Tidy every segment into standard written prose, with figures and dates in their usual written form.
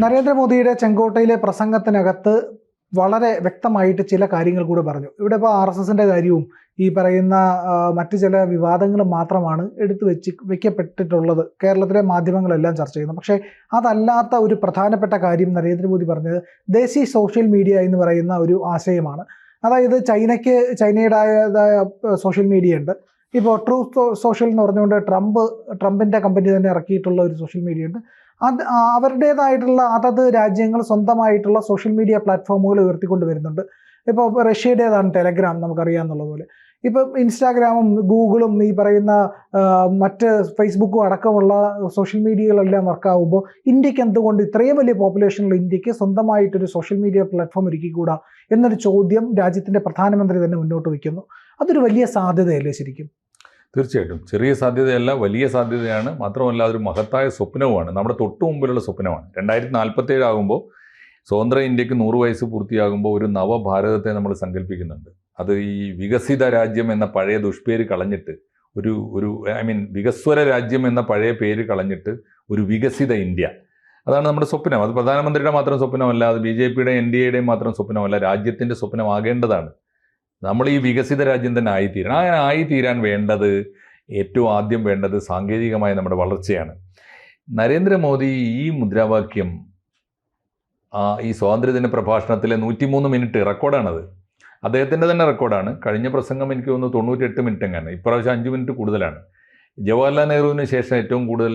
നരേന്ദ്രമോദിയുടെ ചെങ്കോട്ടയിലെ പ്രസംഗത്തിനകത്ത് വളരെ വ്യക്തമായിട്ട് ചില കാര്യങ്ങൾ കൂടെ പറഞ്ഞു. ഇവിടെ ഇപ്പോൾ RSSന്റെ കാര്യവും ഈ പറയുന്ന മറ്റു ചില വിവാദങ്ങളും മാത്രമാണ് എടുത്തു വെക്കപ്പെട്ടിട്ടുള്ളത്. കേരളത്തിലെ മാധ്യമങ്ങളെല്ലാം ചർച്ച ചെയ്യുന്നു. പക്ഷേ അതല്ലാത്ത ഒരു പ്രധാനപ്പെട്ട കാര്യം നരേന്ദ്രമോദി പറഞ്ഞത് ദേശീയ സോഷ്യൽ മീഡിയ എന്ന് പറയുന്ന ഒരു ആശയമാണ്. അതായത് ചൈനയുടേതായ സോഷ്യൽ മീഡിയ ഉണ്ട്. ഇപ്പോൾ ട്രൂത്ത് സോഷ്യൽ എന്ന് പറഞ്ഞുകൊണ്ട് ട്രംപിൻ്റെ കമ്പനി തന്നെ ഇറക്കിയിട്ടുള്ള ഒരു സോഷ്യൽ മീഡിയ ഉണ്ട്. അവരുടേതായിട്ടുള്ള അതത് രാജ്യങ്ങൾ സ്വന്തമായിട്ടുള്ള സോഷ്യൽ മീഡിയ പ്ലാറ്റ്ഫോമുകൾ ഉയർത്തിക്കൊണ്ട് വരുന്നുണ്ട്. ഇപ്പോൾ റഷ്യയുടേതാണ് ടെലഗ്രാം, നമുക്കറിയാമെന്നുള്ളതുപോലെ. ഇപ്പം ഇൻസ്റ്റാഗ്രാമും ഗൂഗിളും ഈ പറയുന്ന മറ്റ് ഫേസ്ബുക്കും അടക്കമുള്ള സോഷ്യൽ മീഡിയകളെല്ലാം വർക്കാവുമ്പോൾ ഇന്ത്യക്ക് എന്തുകൊണ്ട് ഇത്രയും വലിയ പോപ്പുലേഷനുള്ള ഇന്ത്യക്ക് സ്വന്തമായിട്ടൊരു സോഷ്യൽ മീഡിയ പ്ലാറ്റ്ഫോം ഒരുക്കിക്കൂടാ എന്നൊരു ചോദ്യം രാജ്യത്തിൻ്റെ പ്രധാനമന്ത്രി തന്നെ മുന്നോട്ട് വയ്ക്കുന്നു. അതൊരു വലിയ സാധ്യതയല്ലേ ശരിക്കും? തീർച്ചയായിട്ടും ചെറിയ സാധ്യതയല്ല, വലിയ സാധ്യതയാണ്. മാത്രമല്ല അതൊരു മഹത്തായ സ്വപ്നവുമാണ്, നമ്മുടെ തൊട്ടു മുമ്പിലുള്ള സ്വപ്നമാണ്. 2047 ആകുമ്പോൾ സ്വതന്ത്ര ഇന്ത്യക്ക് 100 വയസ്സ് പൂർത്തിയാകുമ്പോൾ ഒരു നവഭാരതത്തെ നമ്മൾ സങ്കല്പിക്കുന്നുണ്ട്. അത് ഈ വികസിത രാജ്യം എന്ന പഴയ ദുഷ്പേര് കളഞ്ഞിട്ട് വികസ്വര രാജ്യം എന്ന പഴയ പേര് കളഞ്ഞിട്ട് ഒരു വികസിത ഇന്ത്യ, അതാണ് നമ്മുടെ സ്വപ്നം. അത് പ്രധാനമന്ത്രിയുടെ മാത്രം സ്വപ്നമല്ല, അത് BJPയുടെയും NDAയുടെയും മാത്രം സ്വപ്നമല്ല, രാജ്യത്തിൻ്റെ സ്വപ്നമാകേണ്ടതാണ്. നമ്മൾ ഈ വികസിത രാജ്യം തന്നെ ആയിത്തീരണം. അങ്ങനെ ആയിത്തീരാൻ ഏറ്റവും ആദ്യം വേണ്ടത് സാങ്കേതികമായ നമ്മുടെ വളർച്ചയാണ്. നരേന്ദ്രമോദി ഈ മുദ്രാവാക്യം ഈ സ്വാതന്ത്ര്യദിന പ്രഭാഷണത്തിലെ 103 മിനിറ്റ് റെക്കോർഡാണത്. അദ്ദേഹത്തിൻ്റെ തന്നെ റെക്കോർഡാണ്. കഴിഞ്ഞ പ്രസംഗം എനിക്ക് തോന്നുന്നു 98 മിനിറ്റ് എങ്ങാണ്. ഇപ്രാവശ്യം 5 മിനിറ്റ് കൂടുതലാണ്. ജവഹർലാൽ നെഹ്റുവിന് ശേഷം ഏറ്റവും കൂടുതൽ,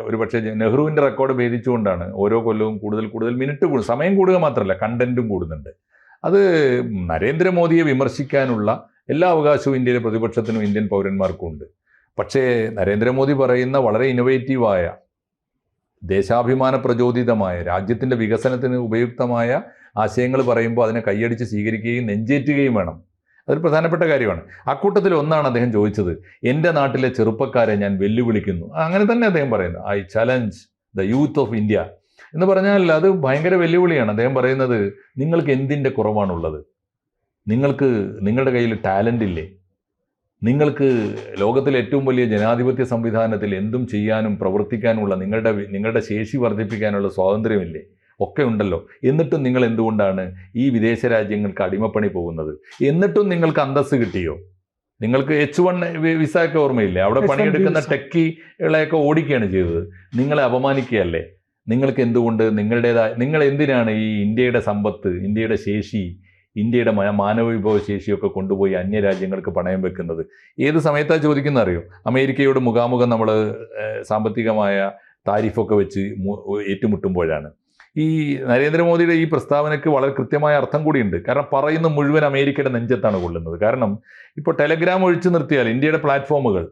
ഒരുപക്ഷെ നെഹ്റുവിൻ്റെ റെക്കോർഡ് ഭേദിച്ചുകൊണ്ടാണ് ഓരോ കൊല്ലവും കൂടുതൽ മിനിറ്റ് സമയം കൂടുക മാത്രമല്ല കണ്ടന്റും കൂടുന്നുണ്ട്. അത് നരേന്ദ്രമോദിയെ വിമർശിക്കാനുള്ള എല്ലാ അവകാശവും ഇന്ത്യയിലെ പ്രതിപക്ഷത്തിനും ഇന്ത്യൻ പൗരന്മാർക്കും ഉണ്ട്. പക്ഷേ നരേന്ദ്രമോദി പറയുന്ന വളരെ ഇന്നൊവേറ്റീവായ, ദേശാഭിമാന പ്രചോദിതമായ, രാജ്യത്തിൻ്റെ വികസനത്തിന് ഉപയുക്തമായ ആശയങ്ങൾ പറയുമ്പോൾ അതിനെ കൈയടിച്ച് സ്വീകരിക്കുകയും നെഞ്ചേറ്റുകയും വേണം. അതൊരു പ്രധാനപ്പെട്ട കാര്യമാണ്. അക്കൂട്ടത്തിൽ ഒന്നാണ് അദ്ദേഹം ചോദിച്ചത്, എൻ്റെ നാട്ടിലെ ചെറുപ്പക്കാരെ ഞാൻ വെല്ലുവിളിക്കുന്നു. അങ്ങനെ തന്നെ അദ്ദേഹം പറയുന്നത്, I challenge the youth of India എന്ന് പറഞ്ഞാൽ അത് ഭയങ്കര വെല്ലുവിളിയാണ്. അദ്ദേഹം പറയുന്നത്, നിങ്ങൾക്ക് എന്തിൻ്റെ കുറവാണുള്ളത്? നിങ്ങളുടെ കയ്യിൽ ടാലൻ്റ് ഇല്ലേ? നിങ്ങൾക്ക് ലോകത്തിലെ ഏറ്റവും വലിയ ജനാധിപത്യ സംവിധാനത്തിൽ എന്തും ചെയ്യാനും പ്രവർത്തിക്കാനുമുള്ള നിങ്ങളുടെ ശേഷി വർദ്ധിപ്പിക്കാനുള്ള സ്വാതന്ത്ര്യമില്ലേ? ഒക്കെ ഉണ്ടല്ലോ. എന്നിട്ടും നിങ്ങൾ എന്തുകൊണ്ടാണ് ഈ വിദേശ രാജ്യങ്ങൾക്ക് അടിമപ്പണി പോകുന്നത്? എന്നിട്ടും നിങ്ങൾക്ക് അന്തസ്സ് കിട്ടിയോ? നിങ്ങൾക്ക് H1 വിസ ഒക്കെ ഓർമ്മയില്ലേ? അവിടെ പണിയെടുക്കുന്ന ടെക്കികളെയൊക്കെ ഓടിക്കുകയാണ് ചെയ്തത്. നിങ്ങളെ അപമാനിക്കുകയല്ലേ? നിങ്ങൾക്ക് എന്തുകൊണ്ട് നിങ്ങൾ എന്തിനാണ് ഈ ഇന്ത്യയുടെ സമ്പത്ത്, ഇന്ത്യയുടെ ശേഷി, ഇന്ത്യയുടെ മാനവവിഭവ ശേഷിയൊക്കെ കൊണ്ടുപോയി അന്യരാജ്യങ്ങൾക്ക് പണയം വെക്കുന്നത്? ഏത് സമയത്താണ് ചോദിക്കുന്നത് അറിയോ? അമേരിക്കയോട് മുഖാമുഖം നമ്മൾ സാമ്പത്തികമായ താരിഫൊക്കെ വെച്ച് ഏറ്റുമുട്ടുമ്പോഴാണ്. ഈ നരേന്ദ്രമോദിയുടെ ഈ പ്രസ്താവനയ്ക്ക് വളരെ കൃത്യമായ അർത്ഥം കൂടിയുണ്ട്. കാരണം പറയുന്ന മുഴുവൻ അമേരിക്കയുടെ നെഞ്ചത്താണ് കൊള്ളുന്നത്. കാരണം ഇപ്പോൾ ടെലഗ്രാം ഒഴിച്ചു നിർത്തിയാൽ ഇന്ത്യയുടെ പ്ലാറ്റ്ഫോമുകൾ,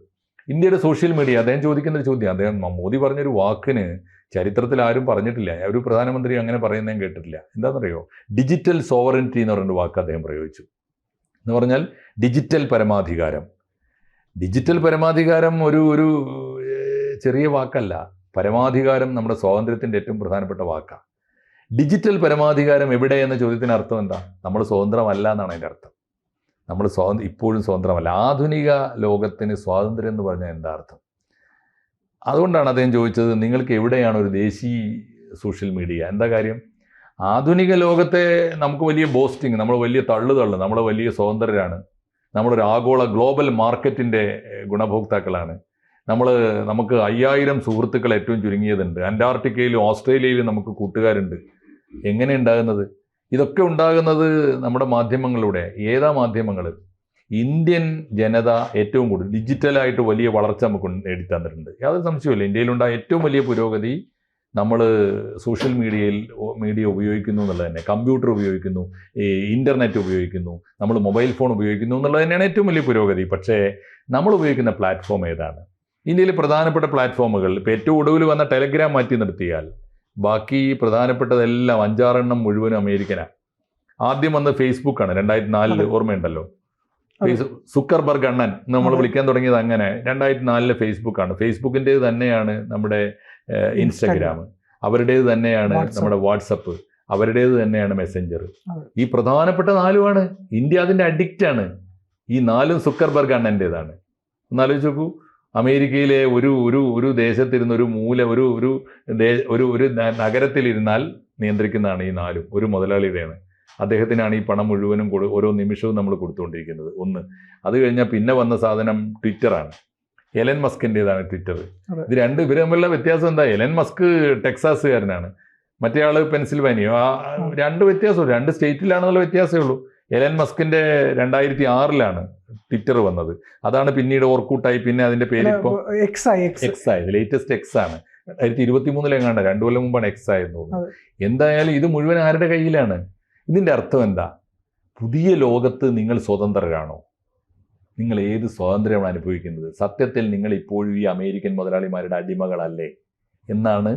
ഇന്ത്യയുടെ സോഷ്യൽ മീഡിയ, അദ്ദേഹം ചോദിക്കുന്ന ഒരു ചോദ്യം, മോദി പറഞ്ഞൊരു വാക്കിന് ചരിത്രത്തിൽ ആരും പറഞ്ഞിട്ടില്ല, ഒരു പ്രധാനമന്ത്രി അങ്ങനെ പറയുന്നതും കേട്ടിട്ടില്ല. എന്താണെന്നറിയോ? ഡിജിറ്റൽ സോവറിനിറ്റി എന്ന് പറഞ്ഞൊരു വാക്ക് അദ്ദേഹം പ്രയോഗിച്ചു. എന്ന് പറഞ്ഞാൽ ഡിജിറ്റൽ പരമാധികാരം. ഡിജിറ്റൽ പരമാധികാരം ഒരു ചെറിയ വാക്കല്ല. പരമാധികാരം നമ്മുടെ സ്വാതന്ത്ര്യത്തിൻ്റെ ഏറ്റവും പ്രധാനപ്പെട്ട വാക്കാണ്. ഡിജിറ്റൽ പരമാധികാരം എവിടെ എന്ന ചോദ്യത്തിന് അർത്ഥം എന്താ? നമ്മൾ സ്വതന്ത്രമല്ല എന്നാണ് അതിൻ്റെ അർത്ഥം. നമ്മൾ ഇപ്പോഴും സ്വതന്ത്രമല്ല. ആധുനിക ലോകത്തിന് സ്വാതന്ത്ര്യം എന്ന് പറഞ്ഞാൽ എന്താ അർത്ഥം? അതുകൊണ്ടാണ് അദ്ദേഹം ചോദിച്ചത്, നിങ്ങൾക്ക് എവിടെയാണ് ഒരു ദേശീയ സോഷ്യൽ മീഡിയ? എന്താ കാര്യം? ആധുനിക ലോകത്തെ നമുക്ക് വലിയ ബോസ്റ്റിങ്, നമ്മൾ വലിയ തള്ളു, നമ്മൾ വലിയ സ്വതന്ത്രരാണ്, നമ്മളൊരു ആഗോള ഗ്ലോബൽ മാർക്കറ്റിൻ്റെ ഗുണഭോക്താക്കളാണ്, നമുക്ക് 5000 സുഹൃത്തുക്കൾ ഏറ്റവും ചുരുങ്ങിയതുണ്ട്, അന്റാർട്ടിക്കയിലും ഓസ്ട്രേലിയയിലും നമുക്ക് കൂട്ടുകാരുണ്ട്. എങ്ങനെ ഉണ്ടാകുന്നത്? ഇതൊക്കെ ഉണ്ടാകുന്നത് നമ്മുടെ മാധ്യമങ്ങളിലൂടെ. ഏതാ മാധ്യമങ്ങൾ? ഇന്ത്യൻ ജനത ഏറ്റവും കൂടുതൽ ഡിജിറ്റലായിട്ട് വലിയ വളർച്ച നമുക്ക് നേടിത്തന്നിട്ടുണ്ട്. യാതൊരു സംശയമില്ല. ഇന്ത്യയിലുണ്ടായ ഏറ്റവും വലിയ പുരോഗതി നമ്മൾ സോഷ്യൽ മീഡിയ ഉപയോഗിക്കുന്നു എന്നുള്ളത് തന്നെ. കമ്പ്യൂട്ടർ ഉപയോഗിക്കുന്നു, ഇൻ്റർനെറ്റ് ഉപയോഗിക്കുന്നു, നമ്മൾ മൊബൈൽ ഫോൺ ഉപയോഗിക്കുന്നു എന്നുള്ളത് തന്നെയാണ് ഏറ്റവും വലിയ പുരോഗതി. പക്ഷേ നമ്മൾ ഉപയോഗിക്കുന്ന പ്ലാറ്റ്ഫോം ഏതാണ്? ഇന്ത്യയിലെ പ്രധാനപ്പെട്ട പ്ലാറ്റ്ഫോമുകൾ, ഇപ്പോൾ ഏറ്റവും ഒടുവിൽ വന്ന ടെലഗ്രാം മാറ്റി നിർത്തിയാൽ ബാക്കി പ്രധാനപ്പെട്ടതെല്ലാം 5-6 എണ്ണം മുഴുവനും അമേരിക്കനാണ്. ആദ്യം വന്ന് ഫേസ്ബുക്കാണ്, 2004 ഓർമ്മയുണ്ടല്ലോ. സുക്കർബർഗ് അണ്ണൻ നമ്മൾ വിളിക്കാൻ തുടങ്ങിയത് അങ്ങനെ 2004 ഫേസ്ബുക്കാണ്. ഫേസ്ബുക്കിൻ്റേത് തന്നെയാണ് നമ്മുടെ ഇൻസ്റ്റഗ്രാം, അവരുടേത് തന്നെയാണ് നമ്മുടെ വാട്സപ്പ്, അവരുടേത് തന്നെയാണ് മെസ്സഞ്ചർ. ഈ പ്രധാനപ്പെട്ട 4 ഇന്ത്യ അതിൻ്റെ അഡിക്റ്റാണ്. ഈ 4 സുക്കർബർഗ് അണ്ണൻ്റേതാണ്. ഒന്നാലോചിച്ച് നോക്കൂ. അമേരിക്കയിലെ ഒരു ഒരു ഒരു ദേശത്തിരുന്ന് ഒരു മൂല ഒരു ഒരു ഒരു നഗരത്തിലിരുന്നാൽ നിയന്ത്രിക്കുന്നതാണ് ഈ നാലും. ഒരു മുതലാളിയുടെയാണ്. അദ്ദേഹത്തിനാണ് ഈ പണം മുഴുവനും ഓരോ നിമിഷവും നമ്മൾ കൊടുത്തുകൊണ്ടിരിക്കുന്നത്. ഒന്ന്. അത് കഴിഞ്ഞാൽ പിന്നെ വന്ന സാധനം ട്വിറ്ററാണ്. Ellen മസ്കിൻ്റെതാണ് Twitter. ഇത് ഇവർ തമ്മിലുള്ള വ്യത്യാസം എന്താ? എലൻ മസ്ക് ടെക്സാസുകാരനാണ്, മറ്റേ ആള് പെൻസിൽവാനിയ. രണ്ട് വ്യത്യാസമുള്ളൂ, 2 സ്റ്റേറ്റിലാണെന്നുള്ള വ്യത്യാസമേ ഉള്ളൂ. എലൻ മസ്കിന്റെ 2006 ട്വിറ്റർ വന്നത്. അതാണ് പിന്നീട് ഓർക്കൂട്ടായി. പിന്നെ അതിന്റെ പേര് ഇപ്പോൾ എക്സ് ആയത്. ലേറ്റസ്റ്റ് എക്സ് ആണ്. 2023 2 കൊല്ലം മുമ്പാണ് എക്സ് ആയിരുന്നു. എന്തായാലും ഇത് മുഴുവൻ ആരുടെ കയ്യിലാണ്? ഇതിന്റെ അർത്ഥം എന്താ? പുതിയ ലോകത്ത് നിങ്ങൾ സ്വതന്ത്രരാണോ? നിങ്ങൾ ഏത് സ്വാതന്ത്ര്യമാണ് അനുഭവിക്കുന്നത്? സത്യത്തിൽ നിങ്ങൾ ഇപ്പോഴും ഈ അമേരിക്കൻ മുതലാളിമാരുടെ അടിമകളല്ലേ എന്നാണ്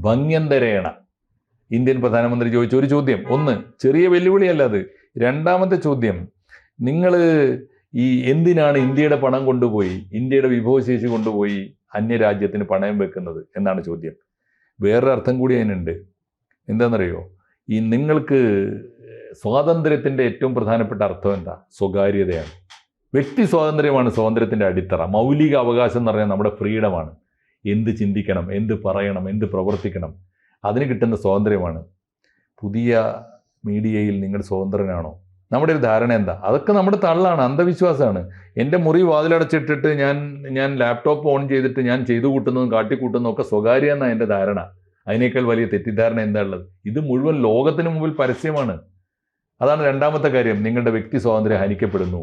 ഭംഗ്യന്തരേണ ഇന്ത്യൻ പ്രധാനമന്ത്രി ചോദിച്ച ഒരു ചോദ്യം. ഒന്ന്, ചെറിയ വെല്ലുവിളിയല്ല അത്. രണ്ടാമത്തെ ചോദ്യം, നിങ്ങൾ ഈ എന്തിനാണ് ഇന്ത്യയുടെ പണം കൊണ്ടുപോയി, ഇന്ത്യയുടെ വിഭവശേഷി കൊണ്ടുപോയി അന്യരാജ്യത്തിന് പണയം വെക്കുന്നത് എന്നാണ് ചോദ്യം. വേറൊരു അർത്ഥം കൂടി അതിനുണ്ട്. എന്താണെന്നറിയോ? ഈ നിങ്ങൾക്ക് സ്വാതന്ത്ര്യത്തിൻ്റെ ഏറ്റവും പ്രധാനപ്പെട്ട അർത്ഥം എന്താ? സ്വകാര്യതയാണ്. വ്യക്തി സ്വാതന്ത്ര്യമാണ് സ്വാതന്ത്ര്യത്തിൻ്റെ അടിത്തറ. മൗലിക അവകാശം എന്ന് പറഞ്ഞാൽ നമ്മുടെ ഫ്രീഡമാണ്. എന്ത് ചിന്തിക്കണം, എന്ത് പറയണം, എന്ത് പ്രവർത്തിക്കണം, അതിന് കിട്ടുന്ന സ്വാതന്ത്ര്യമാണ്. പുതിയ മീഡിയയിൽ നിങ്ങൾ സ്വതന്ത്രനാണോ? നമ്മുടെ ഒരു ധാരണ എന്താ? അതൊക്കെ നമ്മുടെ തള്ളാണ്, അന്ധവിശ്വാസമാണ്. എൻ്റെ മുറി വാതിലടച്ചിട്ടിട്ട് ഞാൻ ലാപ്ടോപ്പ് ഓൺ ചെയ്തിട്ട് ഞാൻ ചെയ്തു കൂട്ടുന്നതും കാട്ടിക്കൂട്ടുന്നതും ഒക്കെ സ്വകാര്യ എന്നാണ് എൻ്റെ ധാരണ. അതിനേക്കാൾ വലിയ തെറ്റിദ്ധാരണ എന്താ ഉള്ളത്? ഇത് മുഴുവൻ ലോകത്തിന് മുമ്പിൽ പരസ്യമാണ്. അതാണ് രണ്ടാമത്തെ കാര്യം. നിങ്ങളുടെ വ്യക്തി സ്വാതന്ത്ര്യം ഹനിക്കപ്പെടുന്നു.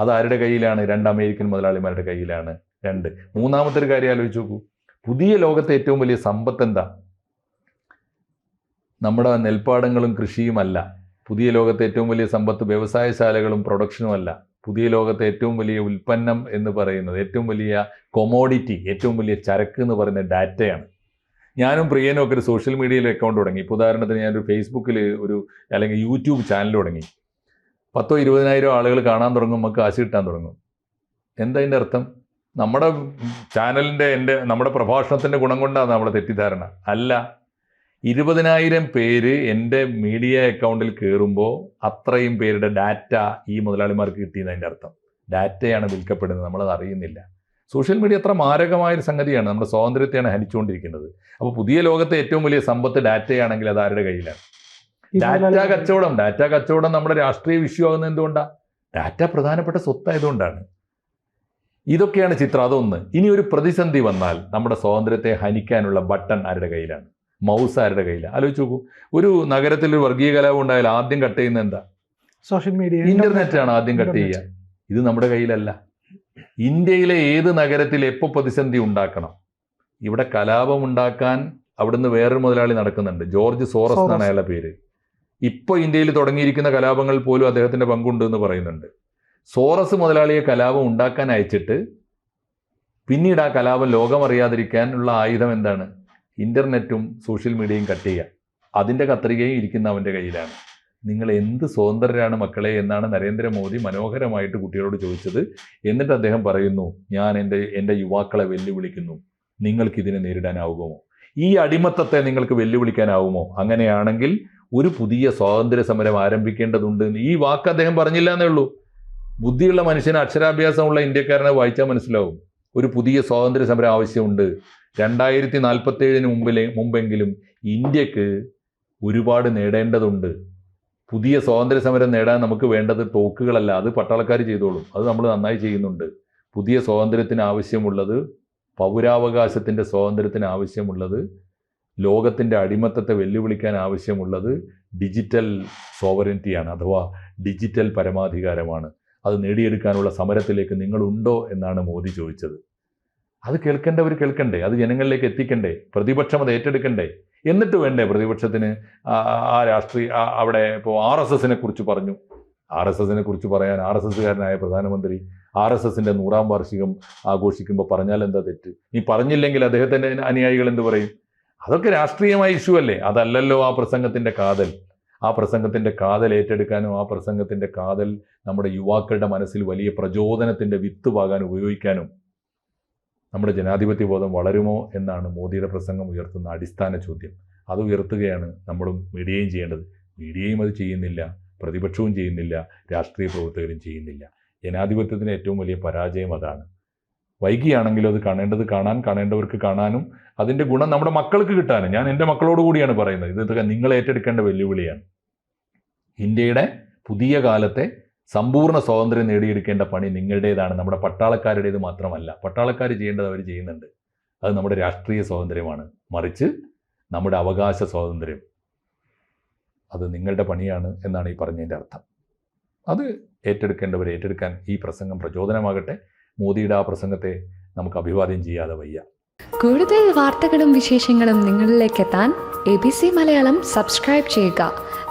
അത് ആരുടെ കയ്യിലാണ്? 2 അമേരിക്കൻ മുതലാളിമാരുടെ കയ്യിലാണ്. 2. മൂന്നാമത്തെ ഒരു കാര്യം ആലോചിച്ച് നോക്കൂ. പുതിയ ലോകത്തെ ഏറ്റവും വലിയ സമ്പത്ത് എന്താ? നമ്മുടെ നെൽപ്പാടങ്ങളും കൃഷിയുമല്ല. പുതിയ ലോകത്തെ ഏറ്റവും വലിയ സമ്പത്ത് വ്യവസായശാലകളും പ്രൊഡക്ഷനും അല്ല. പുതിയ ലോകത്തെ ഏറ്റവും വലിയ ഉൽപ്പന്നം എന്ന് പറയുന്നത്, ഏറ്റവും വലിയ കൊമോഡിറ്റി, ഏറ്റവും വലിയ ചരക്ക് എന്ന് പറയുന്നത് ഡാറ്റയാണ്. ഞാനും പ്രിയനും ഒക്കെ ഒരു സോഷ്യൽ മീഡിയയിൽ അക്കൗണ്ട് തുടങ്ങി. ഇപ്പോൾ ഉദാഹരണത്തിന് ഞാനൊരു ഫേസ്ബുക്കിൽ അല്ലെങ്കിൽ യൂട്യൂബ് ചാനൽ തുടങ്ങി. 10,000-20,000 ആളുകൾ കാണാൻ തുടങ്ങുമ്പോൾ കാശ് കിട്ടാൻ തുടങ്ങും. എന്താ അതിൻ്റെ അർത്ഥം? നമ്മുടെ ചാനലിൻ്റെ നമ്മുടെ പ്രഭാഷണത്തിൻ്റെ ഗുണം കൊണ്ടാണ് നമ്മുടെ തെറ്റിദ്ധാരണ. അല്ല, 20,000 പേര് എൻ്റെ മീഡിയ അക്കൗണ്ടിൽ കയറുമ്പോൾ അത്രയും പേരുടെ ഡാറ്റ ഈ മുതലാളിമാർക്ക് കിട്ടിയെന്നതിൻ്റെ അർത്ഥം. ഡാറ്റയാണ് വിൽക്കപ്പെടുന്നത്, നമ്മളത് അറിയുന്നില്ല. സോഷ്യൽ മീഡിയ അത്ര മാരകമായൊരു സംഗതിയാണ്. നമ്മുടെ സ്വാതന്ത്ര്യത്തെയാണ് ഹനിച്ചുകൊണ്ടിരിക്കുന്നത്. അപ്പോൾ പുതിയ ലോകത്തെ ഏറ്റവും വലിയ സമ്പത്ത് ഡാറ്റയാണെങ്കിൽ അത് ആരുടെ കയ്യിലാണ്? ഡാറ്റ കച്ചവടം നമ്മുടെ രാഷ്ട്രീയ വിഷയമാകുന്നത് എന്തുകൊണ്ടാണ്? ഡാറ്റ പ്രധാനപ്പെട്ട സ്വത്തായതുകൊണ്ടാണ്. ഇതൊക്കെയാണ് ചിത്രം. അതൊന്ന്. ഇനി ഒരു പ്രതിസന്ധി വന്നാൽ നമ്മുടെ സ്വാതന്ത്ര്യത്തെ ഹനിക്കാനുള്ള ബട്ടൺ ആരുടെ കയ്യിലാണ്? മൗസ് ആരുടെ കയ്യിലാണ്? ആലോചിച്ച് നോക്കൂ. ഒരു നഗരത്തിൽ ഒരു വർഗീയ കലാപം ഉണ്ടായാൽ ആദ്യം കട്ട് ചെയ്യുന്നത് എന്താ? സോഷ്യൽ മീഡിയ, ഇന്റർനെറ്റാണ് ആദ്യം കട്ട് ചെയ്യുക. ഇത് നമ്മുടെ കയ്യിലല്ല. ഇന്ത്യയിലെ ഏത് നഗരത്തിൽ എപ്പോൾ പ്രതിസന്ധി ഉണ്ടാക്കണം? ഇവിടെ കലാപം ഉണ്ടാക്കാൻ അവിടുന്ന് വേറൊരു മുതലാളി നടക്കുന്നുണ്ട്. ജോർജ് സോറസ് എന്നാണ് അയാളുടെ പേര്. ഇപ്പോൾ ഇന്ത്യയിൽ തുടങ്ങിയിരിക്കുന്ന കലാപങ്ങൾ പോലും അദ്ദേഹത്തിൻ്റെ പങ്കുണ്ട് എന്ന് പറയുന്നുണ്ട്. സോറസ് മുതലാളിയെ കലാപം ഉണ്ടാക്കാൻ അയച്ചിട്ട് പിന്നീട് ആ കലാപം ലോകമറിയാതിരിക്കാനുള്ള ആയുധം എന്താണ്? ഇൻ്റർനെറ്റും സോഷ്യൽ മീഡിയയും കട്ട് ചെയ്യുക. അതിൻ്റെ കത്രികയും ഇരിക്കുന്ന അവൻ്റെ കയ്യിലാണ്. നിങ്ങൾ എന്ത് സ്വതന്ത്രരാണ് മക്കളെ എന്നാണ് നരേന്ദ്രമോദി മനോഹരമായിട്ട് കുട്ടികളോട് ചോദിച്ചത്. എന്നിട്ട് അദ്ദേഹം പറയുന്നു, ഞാൻ എൻ്റെ യുവാക്കളെ വെല്ലുവിളിക്കുന്നു, നിങ്ങൾക്കിതിനെ നേരിടാനാവുമോ? ഈ അടിമത്തത്തെ നിങ്ങൾക്ക് വെല്ലുവിളിക്കാനാവുമോ? അങ്ങനെയാണെങ്കിൽ ഒരു പുതിയ സ്വാതന്ത്ര്യ സമരം ആരംഭിക്കേണ്ടതുണ്ട്. ഈ വാക്ക് അദ്ദേഹം പറഞ്ഞില്ല എന്നേ ഉള്ളൂ. ബുദ്ധിയുള്ള മനുഷ്യന്, അക്ഷരാഭ്യാസമുള്ള ഇന്ത്യക്കാരനെ വായിച്ചാൽ മനസ്സിലാവും. ഒരു പുതിയ സ്വാതന്ത്ര്യ സമരം ആവശ്യമുണ്ട്. 2047 മുമ്പെങ്കിലും ഇന്ത്യക്ക് ഒരുപാട് നേടേണ്ടതുണ്ട്. പുതിയ സ്വാതന്ത്ര്യ സമരം നേടാൻ നമുക്ക് വേണ്ടത് തോക്കുകളല്ല, അത് പട്ടാളക്കാർ ചെയ്തോളും. അത് നമ്മൾ നന്നായി ചെയ്യുന്നുണ്ട്. പുതിയ സ്വാതന്ത്ര്യത്തിന് ആവശ്യമുള്ളത്, പൗരാവകാശത്തിൻ്റെ സ്വാതന്ത്ര്യത്തിന് ആവശ്യമുള്ളത്, ലോകത്തിൻ്റെ അടിമത്തത്തെ വെല്ലുവിളിക്കാൻ ആവശ്യമുള്ളത് ഡിജിറ്റൽ സോവറിനിറ്റിയാണ്, അഥവാ ഡിജിറ്റൽ പരമാധികാരമാണ്. അത് നേടിയെടുക്കാനുള്ള സമരത്തിലേക്ക് നിങ്ങളുണ്ടോ എന്നാണ് മോദി ചോദിച്ചത്. അത് കേൾക്കേണ്ടവർ കേൾക്കണ്ടേ? അത് ജനങ്ങളിലേക്ക് എത്തിക്കണ്ടേ? പ്രതിപക്ഷം അത് ഏറ്റെടുക്കണ്ടേ? എന്നിട്ട് വേണ്ടേ പ്രതിപക്ഷത്തിന് ആ രാഷ്ട്രീയ അവിടെ ഇപ്പോൾ RSSനെ കുറിച്ച് പറഞ്ഞു. RSSനെ കുറിച്ച് പറയാൻ RSSകാരനായ പ്രധാനമന്ത്രി RSSൻ്റെ 100ാം വാർഷികം ആഘോഷിക്കുമ്പോൾ പറഞ്ഞാൽ എന്താ തെറ്റ്? നീ പറഞ്ഞില്ലെങ്കിൽ അദ്ദേഹത്തിൻ്റെ അനുയായികൾ എന്ത് പറയും? അതൊക്കെ രാഷ്ട്രീയമായ ഇഷ്യൂ അല്ലേ? അതല്ലല്ലോ ആ പ്രസംഗത്തിൻ്റെ കാതൽ. ആ പ്രസംഗത്തിൻ്റെ കാതൽ ഏറ്റെടുക്കാനും ആ പ്രസംഗത്തിൻ്റെ കാതൽ നമ്മുടെ യുവാക്കളുടെ മനസ്സിൽ വലിയ പ്രചോദനത്തിൻ്റെ വിത്ത് പാകാൻ ഉപയോഗിക്കാനും നമ്മുടെ ജനാധിപത്യ ബോധം വളരുമോ എന്നാണ് മോദിയുടെ പ്രസംഗം ഉയർത്തുന്ന അടിസ്ഥാന ചോദ്യം. അത് ഉയർത്തുകയാണ് നമ്മളും മീഡിയയും ചെയ്യേണ്ടത്. മീഡിയയും അത് ചെയ്യുന്നില്ല, പ്രതിപക്ഷവും ചെയ്യുന്നില്ല, രാഷ്ട്രീയ പ്രവർത്തകരും ചെയ്യുന്നില്ല. ജനാധിപത്യത്തിന് ഏറ്റവും വലിയ പരാജയം അതാണ്. വൈകിയാണെങ്കിലും അത് കാണേണ്ടത് കാണാൻ, കാണേണ്ടവർക്ക് കാണാനും അതിൻ്റെ ഗുണം നമ്മുടെ മക്കൾക്ക് കിട്ടാനും. ഞാൻ എൻ്റെ മക്കളോട് കൂടിയാണ് പറയുന്നത്, ഇത് നിങ്ങൾ ഏറ്റെടുക്കേണ്ട വെല്ലുവിളിയാണ്. ഇന്ത്യയുടെ പുതിയ കാലത്തെ സമ്പൂർണ്ണ സ്വാതന്ത്ര്യം നേടിയെടുക്കേണ്ട പണി നിങ്ങളുടേതാണ്, നമ്മുടെ പട്ടാളക്കാരുടേത് മാത്രമല്ല. പട്ടാളക്കാർ ചെയ്യേണ്ടത് അവർ ചെയ്യുന്നുണ്ട്, അത് നമ്മുടെ രാഷ്ട്രീയ സ്വാതന്ത്ര്യമാണ്. മറിച്ച് നമ്മുടെ അവകാശ സ്വാതന്ത്ര്യം അത് നിങ്ങളുടെ പണിയാണ് എന്നാണ് ഈ പറഞ്ഞതിൻ്റെ അർത്ഥം. അത് ഏറ്റെടുക്കേണ്ടവർ ഏറ്റെടുക്കാൻ ഈ പ്രസംഗം പ്രചോദനമാകട്ടെ. മോദിയുടെ ആ പ്രസംഗത്തെ നമുക്ക് അഭിവാദ്യം ചെയ്യാതെ വയ്യ. കൂടുതൽ വാർത്തകളും വിശേഷങ്ങളും നിങ്ങളിലേക്ക് എത്താൻ ABC മലയാളം സബ്സ്ക്രൈബ് ചെയ്യുക,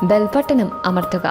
ബെൽബട്ടനും അമർത്തുക.